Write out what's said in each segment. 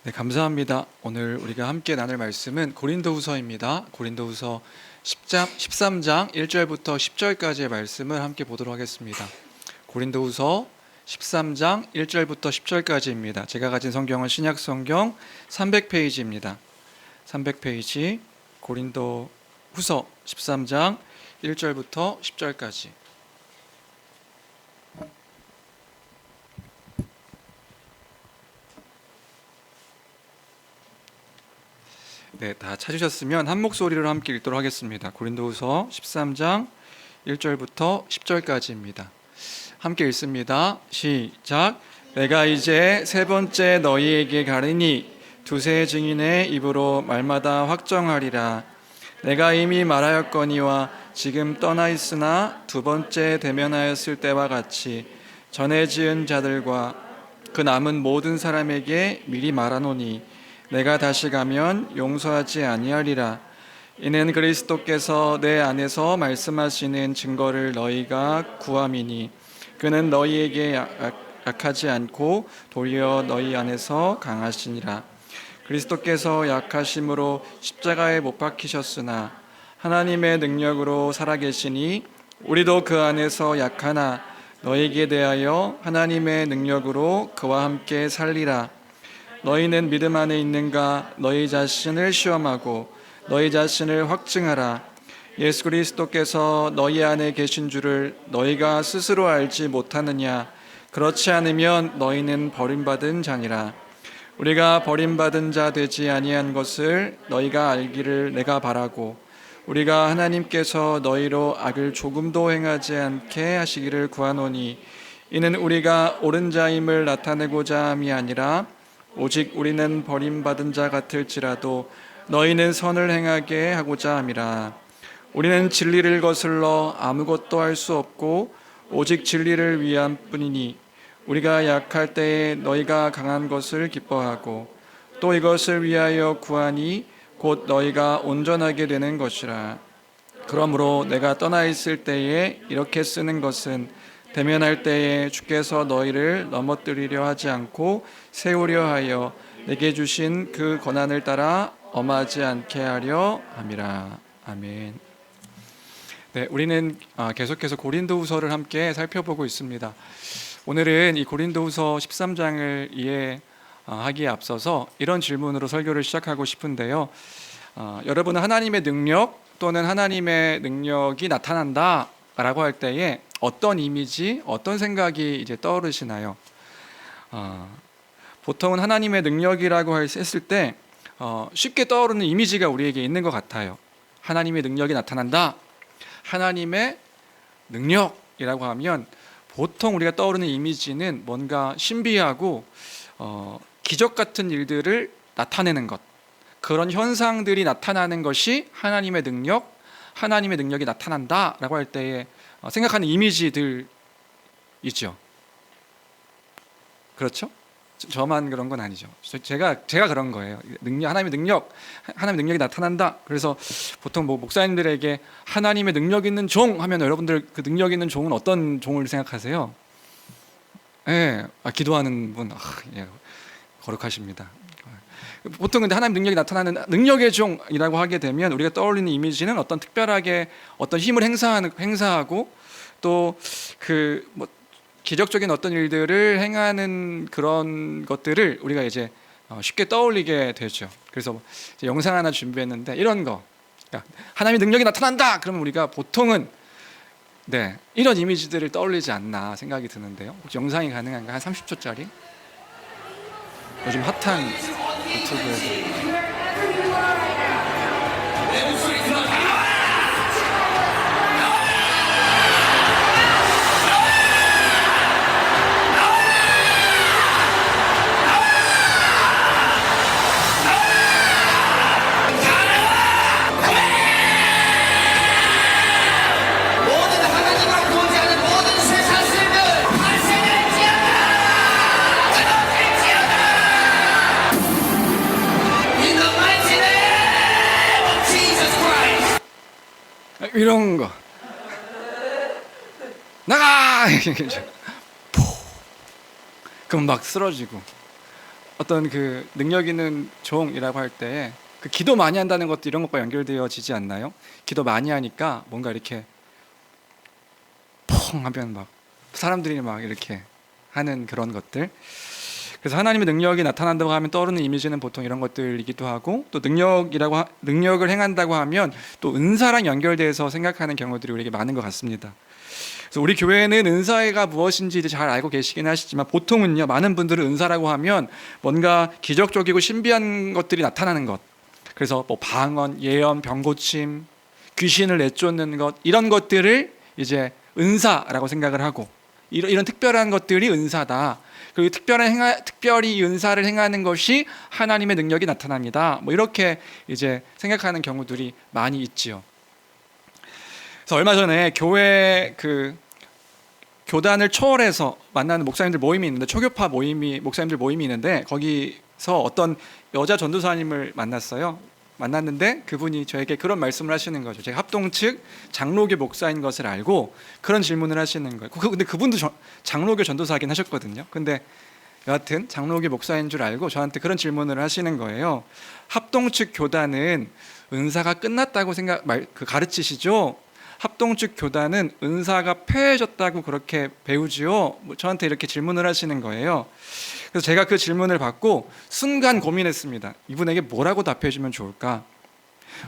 네, 감사합니다. 오늘 우리가 함께 나눌 말씀은 고린도후서입니다. 고린도후서 13장 1절부터 10절까지의 말씀을 함께 보도록 하겠습니다. 고린도후서 13장 1절부터 10절까지입니다. 제가 가진 성경은 신약성경 300페이지입니다. 300페이지 고린도후서 13장 1절부터 10절까지. 네, 다 찾으셨으면 한 목소리로 함께 읽도록 하겠습니다. 고린도후서 13장 1절부터 10절까지입니다. 함께 읽습니다. 시작. 내가 이제 세 번째 너희에게 가르니 두세 증인의 입으로 말마다 확정하리라. 내가 이미 말하였거니와 지금 떠나 있으나 두 번째 대면하였을 때와 같이 전에 지은 자들과 그 남은 모든 사람에게 미리 말하노니 내가 다시 가면 용서하지 아니하리라. 이는 그리스도께서 내 안에서 말씀하시는 증거를 너희가 구함이니 그는 너희에게 약하지 않고 도리어 너희 안에서 강하시니라. 그리스도께서 약하심으로 십자가에 못 박히셨으나 하나님의 능력으로 살아계시니 우리도 그 안에서 약하나 너희에게 대하여 하나님의 능력으로 그와 함께 살리라. 너희는 믿음 안에 있는가? 너희 자신을 시험하고 너희 자신을 확증하라. 예수 그리스도께서 너희 안에 계신 줄을 너희가 스스로 알지 못하느냐? 그렇지 않으면 너희는 버림받은 자니라. 우리가 버림받은 자 되지 아니한 것을 너희가 알기를 내가 바라고 우리가 하나님께서 너희로 악을 조금도 행하지 않게 하시기를 구하노니 이는 우리가 옳은 자임을 나타내고자 함이 아니라 오직 우리는 버림받은 자 같을지라도 너희는 선을 행하게 하고자 함이라. 우리는 진리를 거슬러 아무것도 할 수 없고 오직 진리를 위한 뿐이니 우리가 약할 때에 너희가 강한 것을 기뻐하고 또 이것을 위하여 구하니 곧 너희가 온전하게 되는 것이라. 그러므로 내가 떠나 있을 때에 이렇게 쓰는 것은 대면할 때에 주께서 너희를 넘어뜨리려 하지 않고 세우려 하여 내게 주신 그 권한을 따라 엄하지 않게 하려 함이라. 아멘. 네, 우리는 계속해서 고린도후서를 함께 살펴보고 있습니다. 오늘은 이 고린도후서 13장을 이해하기에 앞서서 이런 질문으로 설교를 시작하고 싶은데요. 여러분은 하나님의 능력 또는 하나님의 능력이 나타난다 라고 할 때에 어떤 이미지, 어떤 생각이 이제 떠오르시나요? 보통은 하나님의 능력이라고 했을 때 쉽게 떠오르는 이미지가 우리에게 있는 것 같아요. 하나님의 능력이 나타난다. 하나님의 능력이라고 하면 보통 우리가 떠오르는 이미지는 뭔가 신비하고 기적 같은 일들을 나타내는 것, 그런 현상들이 나타나는 것이 하나님의 능력이 나타난다라고 할 때에 생각하는 이미지들이죠. 그렇죠? 저만 그런 건 아니죠. 제가 그런 거예요. 하나님의 능력이 나타난다. 그래서 보통 목사님들에게 하나님의 능력 있는 종 하면 여러분들 그 능력 있는 종은 어떤 종을 생각하세요? 예, 기도하는 분, 예, 거룩하십니다. 보통 근데 하나님 능력이 나타나는 능력의 종이라고 하게 되면 우리가 떠올리는 이미지는 어떤 특별하게 어떤 힘을 행사하고 또 기적적인 어떤 일들을 행하는 그런 것들을 우리가 이제 쉽게 떠올리게 되죠. 그래서 이제 영상 하나 준비했는데 이런 거, 그러니까 하나님의 능력이 나타난다. 그러면 우리가 보통은 이런 이미지들을 떠올리지 않나 생각이 드는데요. 혹시 영상이 가능한가? 한 30초짜리? 요즘 핫한 유튜브에서. 이런 거 나가! 그럼 막 쓰러지고 어떤 그 능력 있는 종이라고 할 때 그 기도 많이 한다는 것도 이런 것과 연결되어지지 않나요? 기도 많이 하니까 뭔가 이렇게 펑 하면 막 사람들이 막 이렇게 하는 그런 것들. 그래서 하나님의 능력이 나타난다고 하면 떠오르는 이미지는 보통 이런 것들이기도 하고, 또 능력을 행한다고 하면 또 은사랑 연결돼서 생각하는 경우들이 우리에게 많은 것 같습니다. 그래서 우리 교회는 은사가 무엇인지 이제 잘 알고 계시긴 하시지만, 보통은요, 많은 분들은 은사라고 하면 뭔가 기적적이고 신비한 것들이 나타나는 것, 그래서 뭐 방언, 예언, 병고침, 귀신을 내쫓는 것, 이런 것들을 이제 은사라고 생각을 하고, 이런 특별한 것들이 은사다. 그리고 특별히 이 은사를 행하는 것이 하나님의 능력이 나타납니다. 뭐 이렇게 이제 생각하는 경우들이 많이 있지요. 그래서 얼마 전에 교회 그 교단을 초월해서 만나는 목사님들 모임이 있는데, 초교파 목사님들 모임이 있는데, 거기서 어떤 여자 전도사님을 만났는데 그분이 저에게 그런 말씀을 하시는 거죠. 제가 합동 측 장로교 목사인 것을 알고 그런 질문을 하시는 거예요. 근데 그분도 장로교 전도사긴 하셨거든요. 근데 여하튼 장로교 목사인 줄 알고 저한테 그런 질문을 하시는 거예요. 합동 측 교단은 은사가 끝났다고 가르치시죠? 합동 측 교단은 은사가 폐해졌다고 그렇게 배우지요? 저한테 이렇게 질문을 하시는 거예요. 그래서 제가 그 질문을 받고 순간 고민했습니다. 이분에게 뭐라고 답해 주면 좋을까?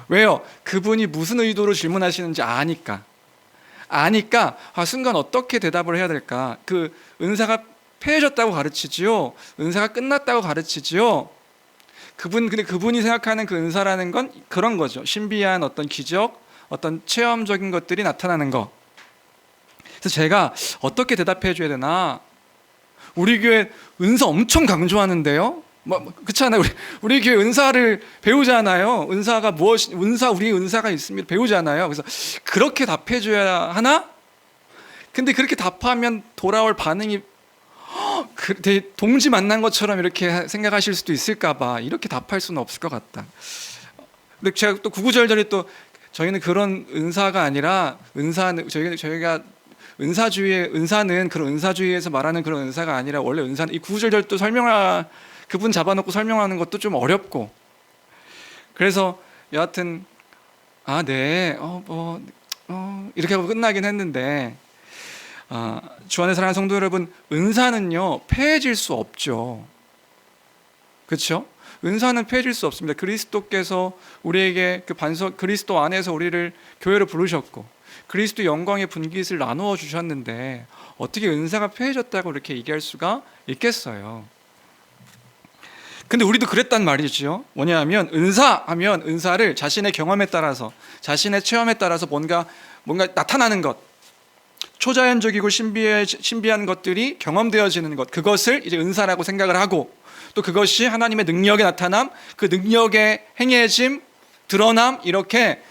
왜요? 그분이 무슨 의도로 질문하시는지 아니까 순간 어떻게 대답을 해야 될까? 그 은사가 폐해졌다고 가르치지요? 은사가 끝났다고 가르치지요? 근데 그분이 생각하는 그 은사라는 건 그런 거죠. 신비한 어떤 기적, 어떤 체험적인 것들이 나타나는 것. 그래서 제가 어떻게 대답해 줘야 되나? 우리 교회 은사 엄청 강조하는데요. 그렇지 않아요? 우리 교회 은사를 배우잖아요. 우리 은사가 있습니다. 배우잖아요. 그래서 그렇게 답해 줘야 하나? 근데 그렇게 답하면 돌아올 반응이 되게 동지 만난 것처럼 이렇게 생각하실 수도 있을까 봐 이렇게 답할 수는 없을 것 같다. 근데 제가 또 구구절절히 또 저희는 그런 은사가 아니라 저희가 은사는 그런 은사주의에서 말하는 그런 은사가 아니라, 원래 은사는 이 구구절절 또 그분 잡아놓고 설명하는 것도 좀 어렵고, 그래서 여하튼 네, 이렇게 하고 끝나긴 했는데, 주 안에 사랑하는 성도 여러분, 은사는요 폐해질 수 없죠. 그렇죠? 은사는 폐해질 수 없습니다. 그리스도께서 우리에게 그리스도 안에서 우리를 교회로 부르셨고 그리스도 영광의 분깃을 나누어 주셨는데 어떻게 은사가 폐해졌다고 이렇게 얘기할 수가 있겠어요? 근데 우리도 그랬단 말이죠. 뭐냐면 은사하면 은사를 자신의 경험에 따라서, 자신의 체험에 따라서 뭔가 나타나는 것, 초자연적이고 신비한 것들이 경험되어지는 것, 그것을 이제 은사라고 생각을 하고, 또 그것이 하나님의 능력의 나타남, 그 능력의 행해짐, 드러남, 이렇게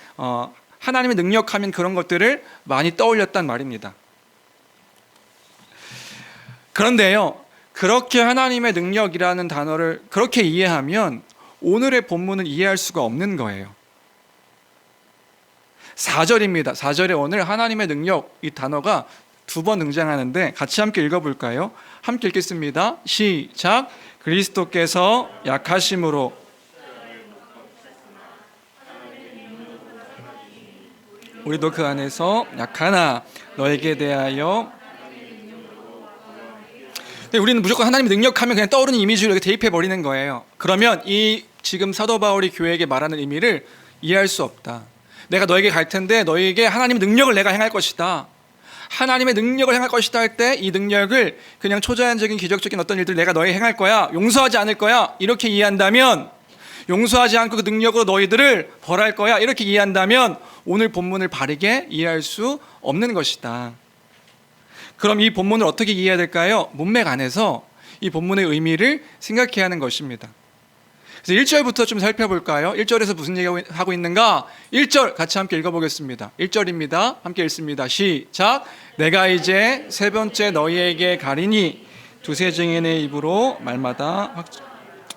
하나님의 능력하면 그런 것들을 많이 떠올렸단 말입니다. 그런데요, 그렇게 하나님의 능력이라는 단어를 그렇게 이해하면 오늘의 본문을 이해할 수가 없는 거예요. 4절입니다. 4절에 오늘 하나님의 능력, 이 단어가 2번 등장하는데 같이 함께 읽어볼까요? 함께 읽겠습니다. 시작. 그리스도께서 약하심으로 우리도 그 안에서 약하나 너에게 대하여. 우리는 무조건 하나님의 능력하면 그냥 떠오르는 이미지를 이렇게 대입해 버리는 거예요. 그러면 이 지금 사도 바울이 교회에게 말하는 의미를 이해할 수 없다. 내가 너에게 갈 텐데 너에게 하나님의 능력을 내가 행할 것이다. 하나님의 능력을 행할 것이다 할 때 이 능력을 그냥 초자연적인 기적적인 어떤 일들을 내가 너에게 행할 거야, 용서하지 않을 거야, 이렇게 이해한다면, 용서하지 않고 그 능력으로 너희들을 벌할 거야, 이렇게 이해한다면 오늘 본문을 바르게 이해할 수 없는 것이다. 그럼 이 본문을 어떻게 이해해야 될까요? 문맥 안에서 이 본문의 의미를 생각해야 하는 것입니다. 그래서 1절부터 좀 살펴볼까요? 1절에서 무슨 얘기하고 있는가? 1절 같이 함께 읽어보겠습니다. 1절입니다. 함께 읽습니다. 시작. 내가 이제 세 번째 너희에게 가리니 두세 증인의 입으로 말마다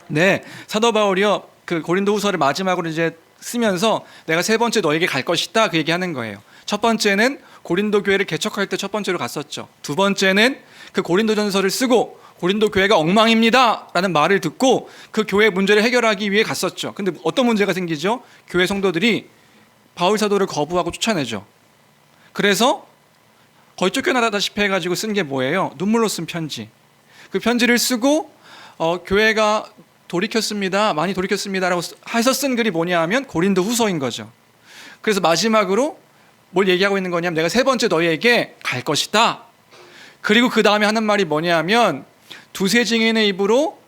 네, 사도 바울이요 그 고린도후서를 마지막으로 이제 쓰면서 내가 세 번째 너에게 갈 것이다 그 얘기하는 거예요. 첫 번째는 고린도 교회를 개척할 때 첫 번째로 갔었죠. 두 번째는 그 고린도전서를 쓰고 고린도 교회가 엉망입니다 라는 말을 듣고 그 교회 문제를 해결하기 위해 갔었죠. 근데 어떤 문제가 생기죠? 교회 성도들이 바울 사도를 거부하고 쫓아내죠. 그래서 거의 쫓겨나다시피 해가지고 쓴 게 뭐예요? 눈물로 쓴 편지. 그 편지를 쓰고 교회가 돌이켰습니다, 많이 돌이켰습니다라고 해서 쓴 글이 뭐냐 하면 고린도 후서인 거죠. 그래서 마지막으로 뭘 얘기하고 있는 거냐면 내가 세 번째 너희에게 갈 것이다. 그리고 그 다음에 하는 말이 뭐냐 하면 두세 증인의 입으로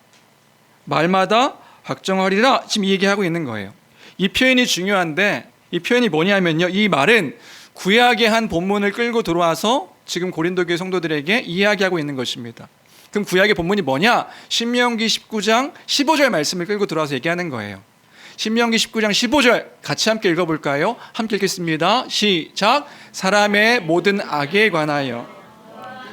말마다 확정하리라, 지금 이 얘기하고 있는 거예요. 이 표현이 중요한데 이 표현이 뭐냐면요, 이 말은 구약의 한 본문을 끌고 들어와서 지금 고린도 교회 성도들에게 이야기하고 있는 것입니다. 그럼 구약의 본문이 뭐냐? 신명기 19장 15절 말씀을 끌고 들어와서 얘기하는 거예요. 신명기 19장 15절 같이 함께 읽어볼까요? 함께 읽겠습니다. 시작. 사람의 모든 악에 관하여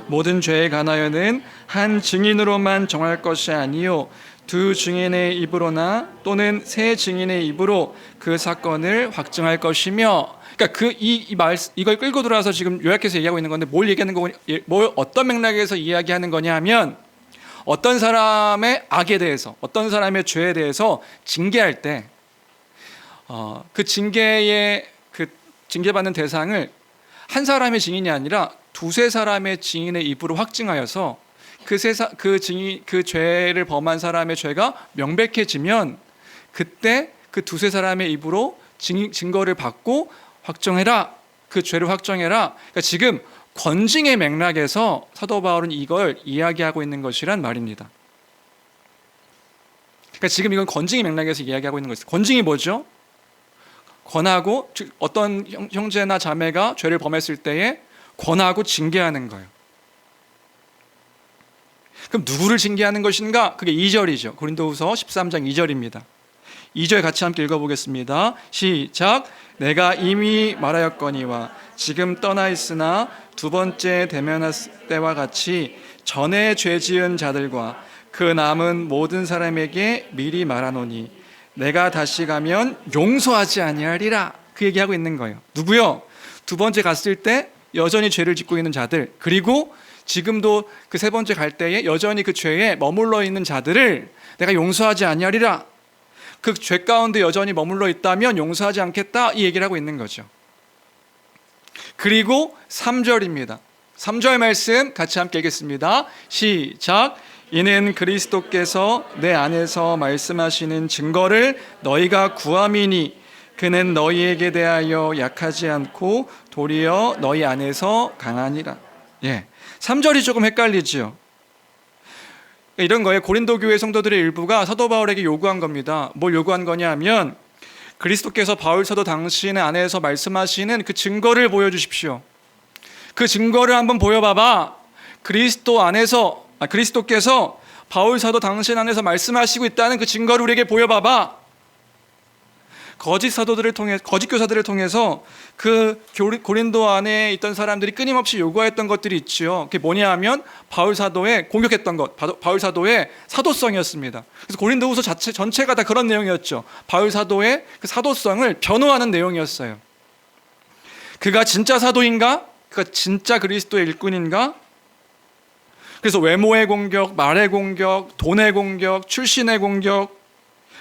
모든 죄에 관하여는 한 증인으로만 정할 것이 아니요 두 증인의 입으로나 또는 세 증인의 입으로 그 사건을 확증할 것이며, 그러니까 이걸 끌고 들어와서 지금 요약해서 얘기하고 있는 건데 뭘 얘기하는 거냐, 어떤 맥락에서 이야기하는 거냐 하면 어떤 사람의 악에 대해서, 어떤 사람의 죄에 대해서 징계할 때 그 징계받는 대상을 한 사람의 증인이 아니라 두세 사람의 증인의 입으로 확증하여서 그 죄를 범한 사람의 죄가 명백해지면 그때 그 두세 사람의 입으로 증거를 받고 확정해라, 그 죄를 확정해라. 그러니까 지금 권징의 맥락에서 사도 바울은 이걸 이야기하고 있는 것이란 말입니다. 그러니까 지금 이건 권징의 맥락에서 이야기하고 있는 것이죠. 권징이 뭐죠? 권하고, 어떤 형제나 자매가 죄를 범했을 때에 권하고 징계하는 거예요. 그럼 누구를 징계하는 것인가? 그게 2절이죠. 고린도후서 13장 2절입니다. 2절 같이 함께 읽어보겠습니다. 시작. 내가 이미 말하였거니와 지금 떠나 있으나 두 번째 대면할 때와 같이 전에 죄 지은 자들과 그 남은 모든 사람에게 미리 말하노니 내가 다시 가면 용서하지 아니하리라. 그 얘기하고 있는 거예요. 누구요? 두 번째 갔을 때 여전히 죄를 짓고 있는 자들, 그리고 지금도 그 세 번째 갈 때에 여전히 그 죄에 머물러 있는 자들을 내가 용서하지 아니하리라. 그 죄 가운데 여전히 머물러 있다면 용서하지 않겠다, 이 얘기를 하고 있는 거죠. 그리고 3절입니다. 3절 말씀 같이 함께 읽겠습니다. 시작. 이는 그리스도께서 내 안에서 말씀하시는 증거를 너희가 구함이니 그는 너희에게 대하여 약하지 않고 도리어 너희 안에서 강하니라. 3절이 조금 헷갈리죠. 이런 거예요. 고린도 교회 성도들의 일부가 사도 바울에게 요구한 겁니다. 뭘 요구한 거냐 하면 그리스도께서 바울 사도 당신의 안에서 말씀하시는 그 증거를 보여주십시오. 그 증거를 한번 보여봐봐. 그리스도께서 바울 사도 당신 안에서 말씀하시고 있다는 그 증거를 우리에게 보여봐봐. 거짓 교사들을 통해서 그 고린도 안에 있던 사람들이 끊임없이 요구했던 것들이 있죠. 그게 뭐냐 하면 바울 사도의 공격했던 것, 바울 사도의 사도성이었습니다. 그래서 고린도후서 전체가 다 그런 내용이었죠. 바울 사도의 그 사도성을 변호하는 내용이었어요. 그가 진짜 사도인가? 그가 진짜 그리스도의 일꾼인가? 그래서 외모의 공격, 말의 공격, 돈의 공격, 출신의 공격,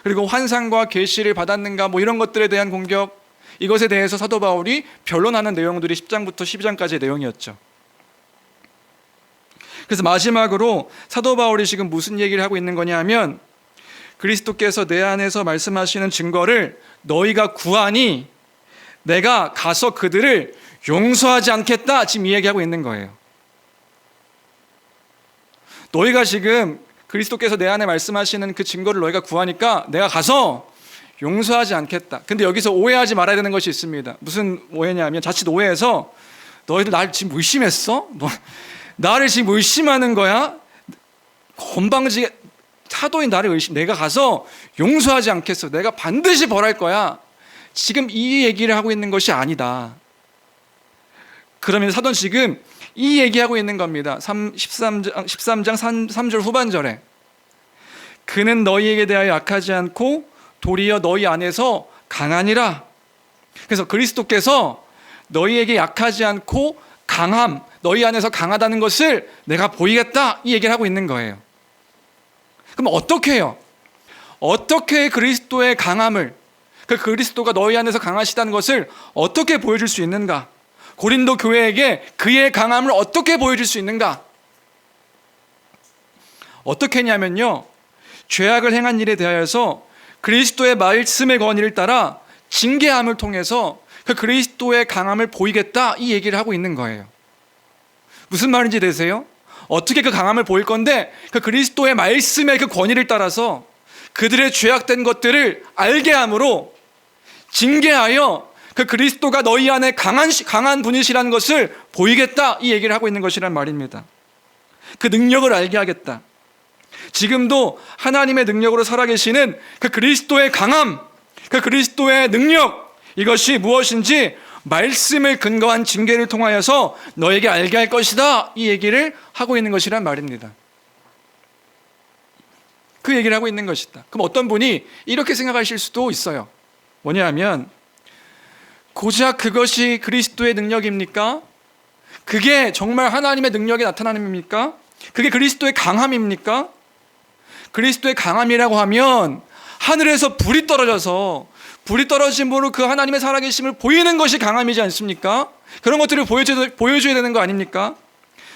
그리고 환상과 계시를 받았는가, 뭐 이런 것들에 대한 공격, 이것에 대해서 사도 바울이 변론하는 내용들이 10장부터 12장까지의 내용이었죠. 그래서 마지막으로 사도 바울이 지금 무슨 얘기를 하고 있는 거냐 하면 그리스도께서 내 안에서 말씀하시는 증거를 너희가 구하니 내가 가서 그들을 용서하지 않겠다, 지금 이 얘기하고 있는 거예요. 너희가 지금 그리스도께서 내 안에 말씀하시는 그 증거를 너희가 구하니까 내가 가서 용서하지 않겠다. 근데 여기서 오해하지 말아야 되는 것이 있습니다. 무슨 오해냐면 자칫 오해해서 너희들 나를 지금 의심했어? 나를 지금 의심하는 거야? 건방지게 사도인 나를 내가 가서 용서하지 않겠어. 내가 반드시 벌할 거야. 지금 이 얘기를 하고 있는 것이 아니다. 그러면 사도는 지금 이 얘기하고 있는 겁니다. 13장 3절 후반절에 그는 너희에게 대하여 약하지 않고 도리어 너희 안에서 강하니라. 그래서 그리스도께서 너희에게 약하지 않고 강함, 너희 안에서 강하다는 것을 내가 보이겠다, 이 얘기를 하고 있는 거예요. 그럼 어떻게 해요? 어떻게 그리스도의 강함을, 그 그리스도가 너희 안에서 강하시다는 것을 어떻게 보여줄 수 있는가? 고린도 교회에게 그의 강함을 어떻게 보여줄 수 있는가? 어떻게 했냐면요, 죄악을 행한 일에 대하여서 그리스도의 말씀의 권위를 따라 징계함을 통해서 그 그리스도의 강함을 보이겠다, 이 얘기를 하고 있는 거예요. 무슨 말인지 되세요? 어떻게 그 강함을 보일 건데, 그 그리스도의 말씀의 그 권위를 따라서 그들의 죄악된 것들을 알게 함으로 징계하여 그 그리스도가 너희 안에 강한 분이시라는 것을 보이겠다, 이 얘기를 하고 있는 것이란 말입니다. 그 능력을 알게 하겠다. 지금도 하나님의 능력으로 살아계시는 그 그리스도의 강함, 그 그리스도의 능력, 이것이 무엇인지 말씀을 근거한 징계를 통하여서 너에게 알게 할 것이다, 이 얘기를 하고 있는 것이란 말입니다. 그 얘기를 하고 있는 것이다. 그럼 어떤 분이 이렇게 생각하실 수도 있어요. 뭐냐면, 고작 그것이 그리스도의 능력입니까? 그게 정말 하나님의 능력이 나타남입니까? 그게 그리스도의 강함입니까? 그리스도의 강함이라고 하면 하늘에서 불이 떨어져서 불이 떨어짐으로 그 하나님의 살아계심을 보이는 것이 강함이지 않습니까? 그런 것들을 보여줘야 되는 거 아닙니까?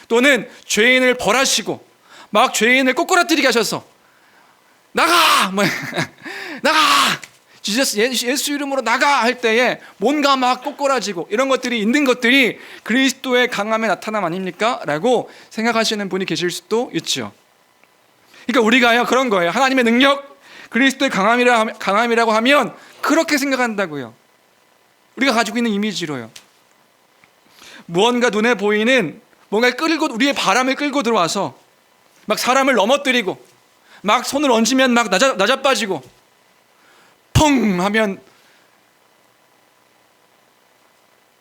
또는 죄인을 벌하시고 막 죄인을 꼬꾸라뜨리게 하셔서 나가! 나가! 예수 이름으로 나가! 할 때에 뭔가 막 꼬꾸라지고 이런 것들이 있는 것들이 그리스도의 강함의 나타남 아닙니까? 라고 생각하시는 분이 계실 수도 있죠. 그러니까 우리가요, 그런 거예요. 하나님의 능력, 그리스도의 강함이라고 하면 그렇게 생각한다고요. 우리가 가지고 있는 이미지로요. 무언가 눈에 보이는 뭔가를 끌고, 우리의 바람을 끌고 들어와서 막 사람을 넘어뜨리고 막 손을 얹으면 막 낮아빠지고 펑 하면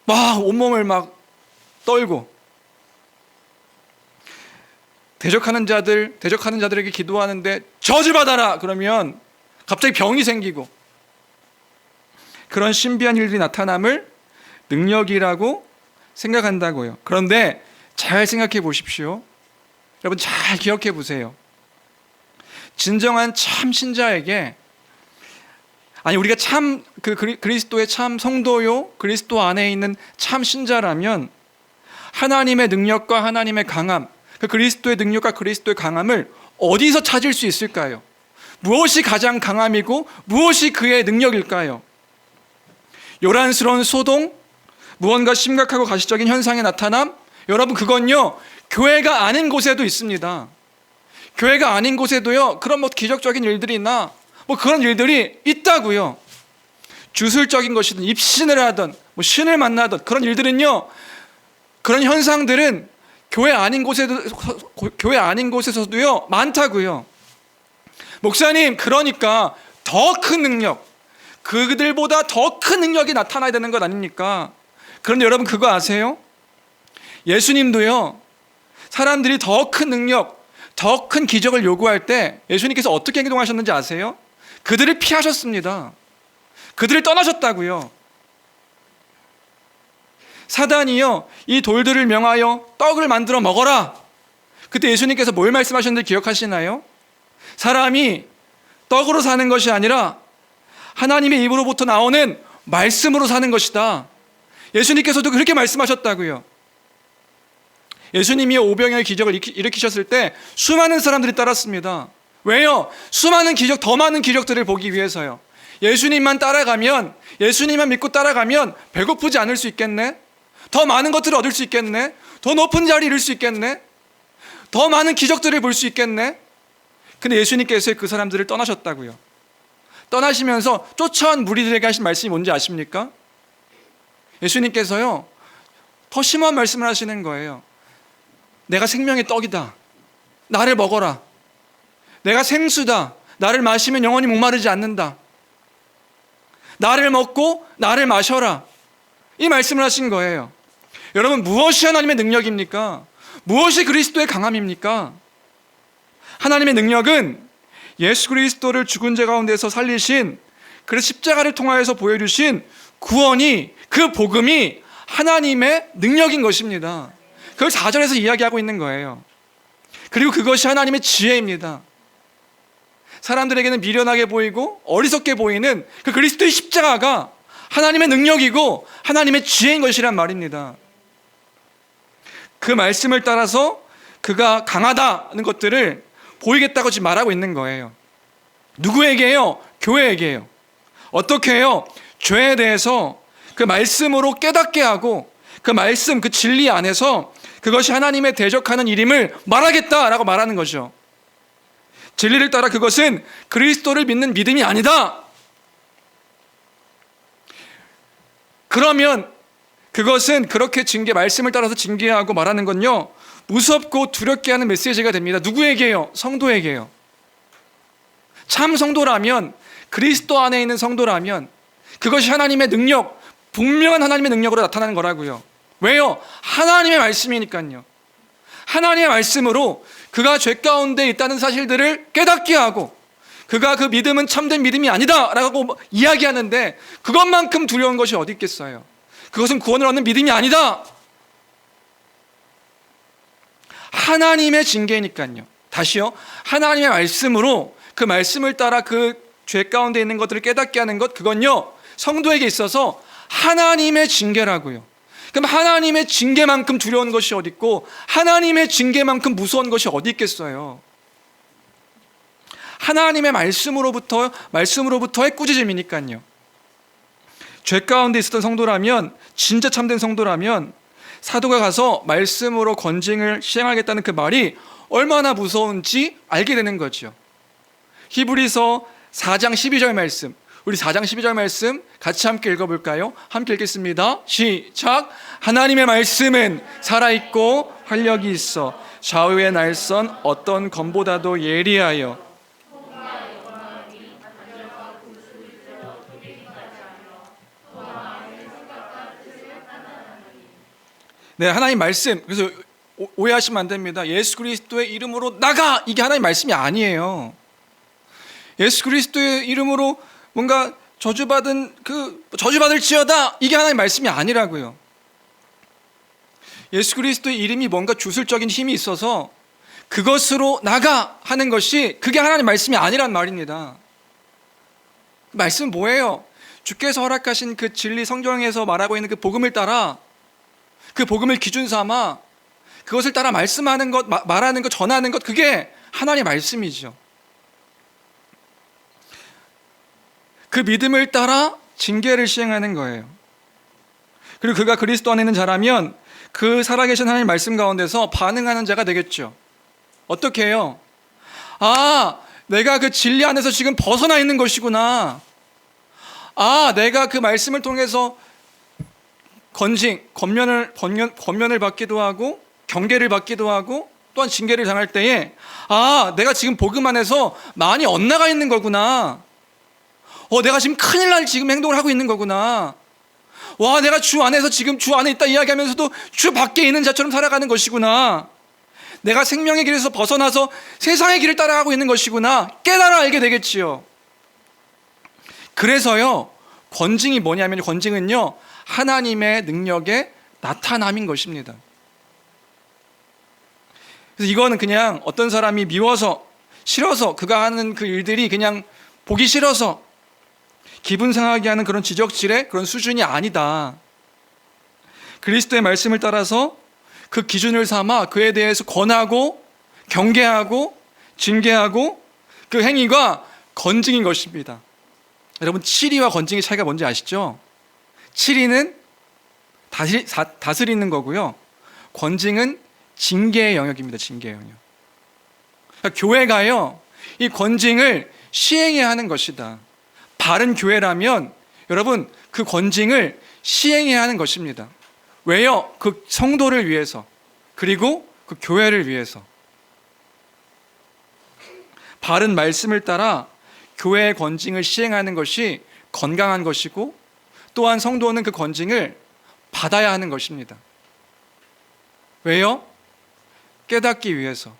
막 온몸을 막 떨고, 대적하는 자들에게 기도하는데 저주받아라 그러면 갑자기 병이 생기고, 그런 신비한 일들이 나타남을 능력이라고 생각한다고요. 그런데 잘 생각해 보십시오. 여러분 잘 기억해 보세요. 진정한 참 신자에게, 아니 우리가 참 그리스도의 참 성도요, 그리스도 안에 있는 참 신자라면 하나님의 능력과 하나님의 강함, 그 그리스도의 능력과 그리스도의 강함을 어디서 찾을 수 있을까요? 무엇이 가장 강함이고 무엇이 그의 능력일까요? 요란스러운 소동, 무언가 심각하고 가시적인 현상의 나타남, 여러분 그건요 교회가 아닌 곳에도 있습니다. 교회가 아닌 곳에도요 그런 뭐 기적적인 일들이나 뭐 그런 일들이 있다고요. 주술적인 것이든 입신을 하든 뭐 신을 만나든 그런 일들은요, 그런 현상들은 교회 아닌 곳에서도요 많다고요. 목사님, 그러니까 더 큰 능력, 그들보다 더 큰 능력이 나타나야 되는 것 아닙니까? 그런데 여러분 그거 아세요? 예수님도요, 사람들이 더 큰 능력, 더 큰 기적을 요구할 때 예수님께서 어떻게 행동하셨는지 아세요? 그들을 피하셨습니다. 그들을 떠나셨다고요. 사단이요, 이 돌들을 명하여 떡을 만들어 먹어라. 그때 예수님께서 뭘 말씀하셨는지 기억하시나요? 사람이 떡으로 사는 것이 아니라 하나님의 입으로부터 나오는 말씀으로 사는 것이다. 예수님께서도 그렇게 말씀하셨다고요. 예수님이 오병이어의 기적을 일으키셨을 때 수많은 사람들이 따랐습니다. 왜요? 수많은 기적, 더 많은 기적들을 보기 위해서요. 예수님만 따라가면, 예수님만 믿고 따라가면 배고프지 않을 수 있겠네? 더 많은 것들을 얻을 수 있겠네? 더 높은 자리에 이룰 수 있겠네? 더 많은 기적들을 볼 수 있겠네? 근데 예수님께서 그 사람들을 떠나셨다고요. 떠나시면서 쫓아온 무리들에게 하신 말씀이 뭔지 아십니까? 예수님께서요 더 심한 말씀을 하시는 거예요. 내가 생명의 떡이다. 나를 먹어라. 내가 생수다. 나를 마시면 영원히 목마르지 않는다. 나를 먹고 나를 마셔라. 이 말씀을 하신 거예요. 여러분, 무엇이 하나님의 능력입니까? 무엇이 그리스도의 강함입니까? 하나님의 능력은 예수 그리스도를 죽은 자 가운데서 살리신, 그 십자가를 통하여서 보여주신 구원이, 그 복음이 하나님의 능력인 것입니다. 그걸 4절에서 이야기하고 있는 거예요. 그리고 그것이 하나님의 지혜입니다. 사람들에게는 미련하게 보이고 어리석게 보이는 그 그리스도의 십자가가 하나님의 능력이고 하나님의 지혜인 것이란 말입니다. 그 말씀을 따라서 그가 강하다는 것들을 보이겠다고 지금 말하고 있는 거예요. 누구에게요? 교회에게요. 어떻게 해요? 죄에 대해서 그 말씀으로 깨닫게 하고 그 말씀, 그 진리 안에서 그것이 하나님의 대적하는 일임을 말하겠다라고 말하는 거죠. 진리를 따라 그것은 그리스도를 믿는 믿음이 아니다. 그러면 그것은 그렇게 말씀을 따라서 징계하고 말하는 건요, 무섭고 두렵게 하는 메시지가 됩니다. 누구에게요? 성도에게요. 참 성도라면, 그리스도 안에 있는 성도라면 그것이 하나님의 능력, 분명한 하나님의 능력으로 나타나는 거라고요. 왜요? 하나님의 말씀이니까요. 하나님의 말씀으로 그가 죄 가운데 있다는 사실들을 깨닫게 하고 그가 그 믿음은 참된 믿음이 아니다 라고 이야기하는데 그것만큼 두려운 것이 어디 있겠어요? 그것은 구원을 얻는 믿음이 아니다. 하나님의 징계니까요. 다시요. 하나님의 말씀으로 그 말씀을 따라 그 죄 가운데 있는 것들을 깨닫게 하는 것, 그건요, 성도에게 있어서 하나님의 징계라고요. 그럼 하나님의 징계만큼 두려운 것이 어디 있고 하나님의 징계만큼 무서운 것이 어디 있겠어요? 하나님의 말씀으로부터의 꾸짖음이니까요. 죄 가운데 있었던 성도라면, 진짜 참된 성도라면 사도가 가서 말씀으로 건징을 시행하겠다는 그 말이 얼마나 무서운지 알게 되는 거죠. 히브리서 4장 12절 말씀, 우리 4장 12절 말씀 같이 함께 읽어볼까요? 함께 읽겠습니다. 시작. 하나님의 말씀은 살아있고 활력이 있어 좌우의 날선 어떤 검보다도 예리하여 네, 하나님 말씀. 그래서 오해하시면 안 됩니다. 예수 그리스도의 이름으로 나가! 이게 하나님 말씀이 아니에요. 예수 그리스도의 이름으로 뭔가 저주받을지어다! 이게 하나님 말씀이 아니라고요. 예수 그리스도의 이름이 뭔가 주술적인 힘이 있어서 그것으로 나가! 하는 것이 그게 하나님 말씀이 아니란 말입니다. 말씀은 뭐예요? 주께서 허락하신 그 진리 성경에서 말하고 있는 그 복음을 따라 그 복음을 기준 삼아 그것을 따라 말씀하는 것, 말하는 것, 전하는 것, 그게 하나님의 말씀이죠. 그 믿음을 따라 징계를 시행하는 거예요. 그리고 그가 그리스도 안에 있는 자라면 그 살아계신 하나님의 말씀 가운데서 반응하는 자가 되겠죠. 어떻게 해요? 아, 내가 그 진리 안에서 지금 벗어나 있는 것이구나. 아, 내가 그 말씀을 통해서 권면을 받기도 하고 경계를 받기도 하고 또한 징계를 당할 때에 아, 내가 지금 복음 안에서 많이 엇나가 있는 거구나. 내가 지금 큰일 날 지금 행동을 하고 있는 거구나. 와, 내가 주 안에서 지금 주 안에 있다 이야기하면서도 주 밖에 있는 자처럼 살아가는 것이구나. 내가 생명의 길에서 벗어나서 세상의 길을 따라가고 있는 것이구나. 깨달아 알게 되겠지요. 그래서요, 권징이 뭐냐면 권징은요, 하나님의 능력의 나타남인 것입니다. 그래서 이거는 그냥 어떤 사람이 미워서 싫어서 그가 하는 그 일들이 그냥 보기 싫어서 기분 상하게 하는 그런 지적질의 그런 수준이 아니다. 그리스도의 말씀을 따라서 그 기준을 삼아 그에 대해서 권하고 경계하고 징계하고 그 행위가 건징인 것입니다. 여러분, 치리와 건징의 차이가 뭔지 아시죠? 치리는 다스리는 거고요. 건징은 징계의 영역입니다. 징계의 영역. 그러니까 교회가요, 이 건징을 시행해야 하는 것이다. 바른 교회라면 여러분, 그 건징을 시행해야 하는 것입니다. 왜요? 그 성도를 위해서, 그리고 그 교회를 위해서. 바른 말씀을 따라 교회의 건징을 시행하는 것이 건강한 것이고 또한 성도는 그 건징을 받아야 하는 것입니다. 왜요? 깨닫기 위해서.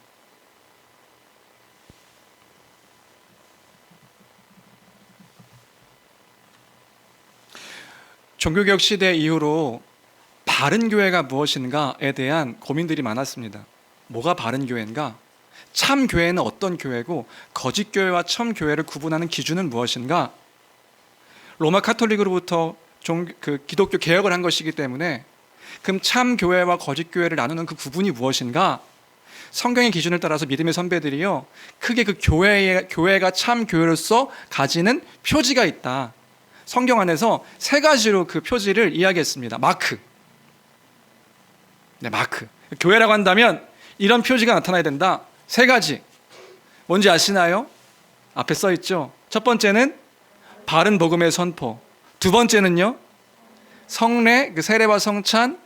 종교개혁 시대 이후로 바른 교회가 무엇인가에 대한 고민들이 많았습니다. 뭐가 바른 교회인가? 참 교회는 어떤 교회고 거짓 교회와 참 교회를 구분하는 기준은 무엇인가? 로마 카톨릭으로부터 기독교 개혁을 한 것이기 때문에 그럼 참 교회와 거짓 교회를 나누는 그 구분이 무엇인가? 성경의 기준을 따라서 믿음의 선배들이요, 크게 그 교회가 참 교회로서 가지는 표지가 있다. 성경 안에서 세 가지로 그 표지를 이야기했습니다. 마크. 네, 마크. 교회라고 한다면 이런 표지가 나타나야 된다. 세 가지. 뭔지 아시나요? 앞에 써 있죠. 첫 번째는 바른 복음의 선포. 두 번째는요, 성례, 그 세례와 성찬.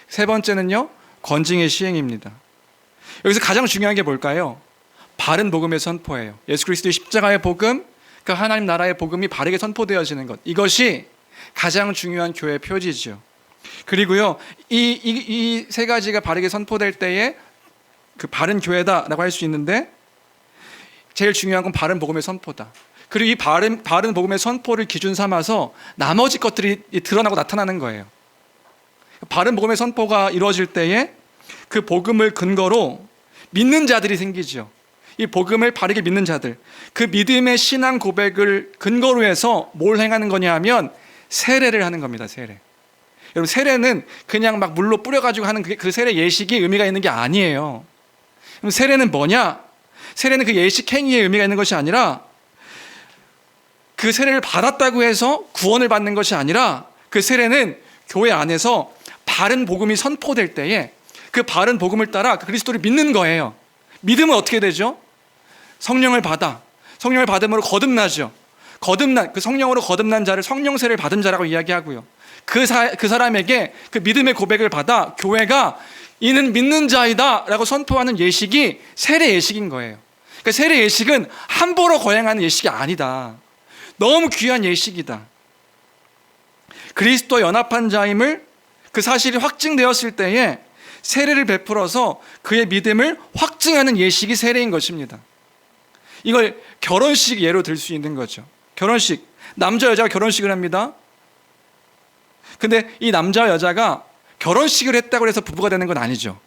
세 번째는요, 권징의 시행입니다. 여기서 가장 중요한 게 뭘까요? 바른 복음의 선포예요. 예수 그리스도의 십자가의 복음, 그 하나님 나라의 복음이 바르게 선포되어지는 것. 이것이 가장 중요한 교회의 표지죠. 그리고요, 이 세 가지가 바르게 선포될 때에 그 바른 교회다라고 할 수 있는데, 제일 중요한 건 바른 복음의 선포다. 그리고 이 바른 복음의 선포를 기준 삼아서 나머지 것들이 드러나고 나타나는 거예요. 바른 복음의 선포가 이루어질 때에 그 복음을 근거로 믿는 자들이 생기죠. 이 복음을 바르게 믿는 자들, 그 믿음의 신앙 고백을 근거로 해서 뭘 행하는 거냐 하면 세례를 하는 겁니다. 세례. 여러분, 세례는 그냥 막 물로 뿌려가지고 하는 그 세례 예식이 의미가 있는 게 아니에요. 그럼 세례는 뭐냐? 세례는 그 예식 행위에 의미가 있는 것이 아니라, 그 세례를 받았다고 해서 구원을 받는 것이 아니라, 그 세례는 교회 안에서 바른 복음이 선포될 때에 그 바른 복음을 따라 그리스도를 믿는 거예요. 믿으면 어떻게 되죠? 성령을 받아. 성령을 받음으로 거듭나죠. 그 성령으로 거듭난 자를 성령세를 받은 자라고 이야기하고요. 그 사람에게 그 믿음의 고백을 받아 교회가 이는 믿는 자이다 라고 선포하는 예식이 세례 예식인 거예요. 그러니까 세례 예식은 함부로 거행하는 예식이 아니다. 너무 귀한 예식이다. 그리스도 연합한 자임을 그 사실이 확증되었을 때에 세례를 베풀어서 그의 믿음을 확증하는 예식이 세례인 것입니다. 이걸 결혼식 예로 들 수 있는 거죠. 결혼식, 남자 여자가 결혼식을 합니다. 근데 이 남자 여자가 결혼식을 했다고 해서 부부가 되는 건 아니죠.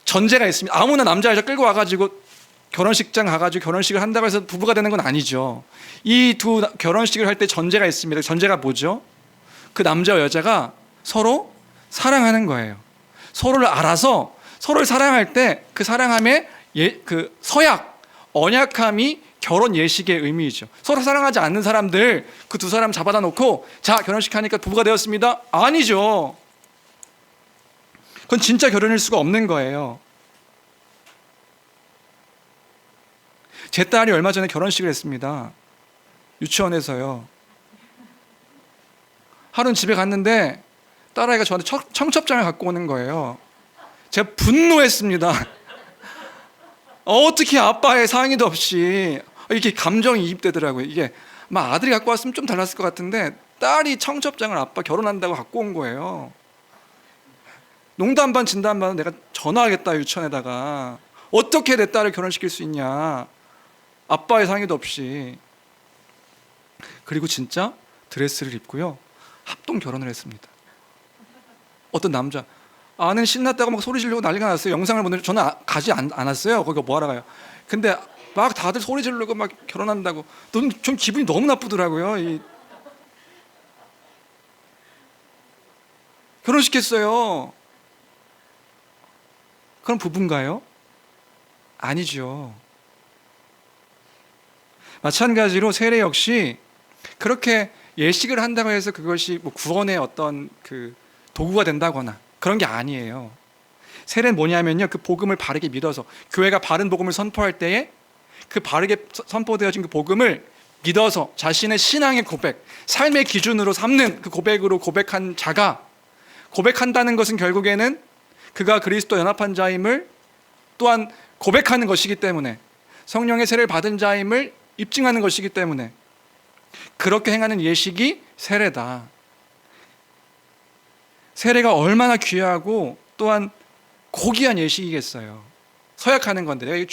전제가 있습니다. 아무나 남자 여자 끌고 와가지고 결혼식장 가가지고 결혼식을 한다고 해서 부부가 되는 건 아니죠. 이 두 결혼식을 할 때 전제가 있습니다. 전제가 뭐죠? 그 남자와 여자가 서로 사랑하는 거예요. 서로를 알아서 서로를 사랑할 때 그 사랑함의 그 서약, 언약함이 결혼 예식의 의미이죠. 서로 사랑하지 않는 사람들, 그 두 사람 잡아다 놓고 자, 결혼식 하니까 부부가 되었습니다. 아니죠. 그건 진짜 결혼일 수가 없는 거예요. 제 딸이 얼마 전에 결혼식을 했습니다. 유치원에서요. 하루는 집에 갔는데 딸아이가 저한테 청첩장을 갖고 오는 거예요. 제가 분노했습니다. 어떻게 아빠의 상의도 없이 이렇게 감정이 이입되더라고요. 이게 막 아들이 갖고 왔으면 좀 달랐을 것 같은데 딸이 청첩장을 아빠 결혼한다고 갖고 온 거예요. 농담 반 진담 반은 내가 전화하겠다, 유치원에다가. 어떻게 내 딸을 결혼시킬 수 있냐, 아빠의 상의도 없이. 그리고 진짜 드레스를 입고요, 합동 결혼을 했습니다. 어떤 남자, 아는 신났다고 막 소리 지르고 난리가 났어요. 영상을 보는데 저는 가지 않았어요. 거기가 뭐하러 가요. 근데 막 다들 소리 지르고 막 결혼한다고. 좀 기분이 너무 나쁘더라고요. 결혼시켰어요. 그럼 부부인가요? 아니죠. 마찬가지로 세례 역시 그렇게 예식을 한다고 해서 그것이 뭐 구원의 어떤 그 도구가 된다거나 그런 게 아니에요. 세례는 뭐냐면요, 그 복음을 바르게 믿어서, 교회가 바른 복음을 선포할 때에 그 바르게 선포되어진 그 복음을 믿어서 자신의 신앙의 고백, 삶의 기준으로 삼는 그 고백으로 고백한 자가, 고백한다는 것은 결국에는 그가 그리스도 연합한 자임을 또한 고백하는 것이기 때문에, 성령의 세례를 받은 자임을 입증하는 것이기 때문에 그렇게 행하는 예식이 세례다. 세례가 얼마나 귀하고 또한 고귀한 예식이겠어요. 서약하는 건데, 내가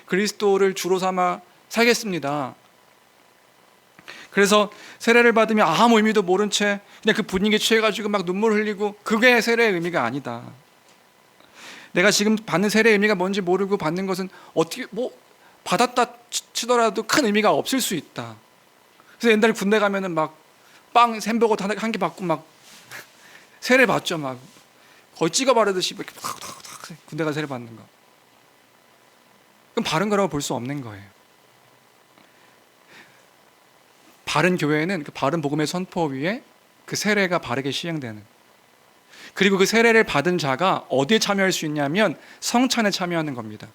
그리스도를 주로 삼아 살겠습니다. 그래서 세례를 받으면 아무 의미도 모른 채 그냥 그 분위기에 취해가지고 막 눈물 흘리고, 그게 세례의 의미가 아니다. 내가 지금 받는 세례의 의미가 뭔지 모르고 받는 것은 어떻게 받았다 치더라도 큰 의미가 없을 수 있다. 그래서 옛날에 군대 가면은 막 빵 햄버거 한 개 받고 막 세례 받죠. 막 거의 찍어 바르듯이 이렇게 군대 가 세례 받는 거. 그럼 바른 거라고 볼 수 없는 거예요. 바른 교회는 그 바른 복음의 선포 위에 그 세례가 바르게 시행되는, 그리고 그 세례를 받은 자가 어디에 참여할 수 있냐면 성찬에 참여하는 겁니다.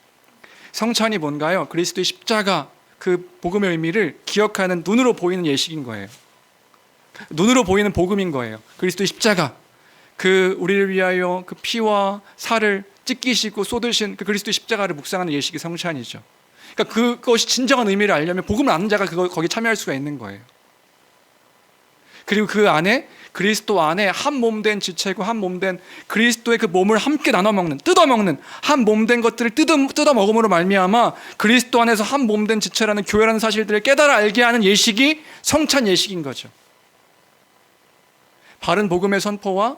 성찬이 뭔가요? 그리스도의 십자가, 그 복음의 의미를 기억하는 눈으로 보이는 예식인 거예요. 눈으로 보이는 복음인 거예요. 그리스도의 십자가, 그 우리를 위하여 그 피와 살을 찢기시고 쏟으신 그 그리스도의 십자가를 묵상하는 예식이 성찬이죠. 그러니까 그것이 진정한 의미를 알려면 복음을 아는 자가 거기에 참여할 수가 있는 거예요. 그리고 그 안에 그리스도 안에 한 몸된 지체고 한 몸된 그리스도의 그 몸을 함께 나눠 먹는, 뜯어 먹는, 한 몸된 것들을 뜯어 먹음으로 말미암아 그리스도 안에서 한 몸된 지체라는 교회라는 사실들을 깨달아 알게 하는 예식이 성찬 예식인 거죠. 바른 복음의 선포와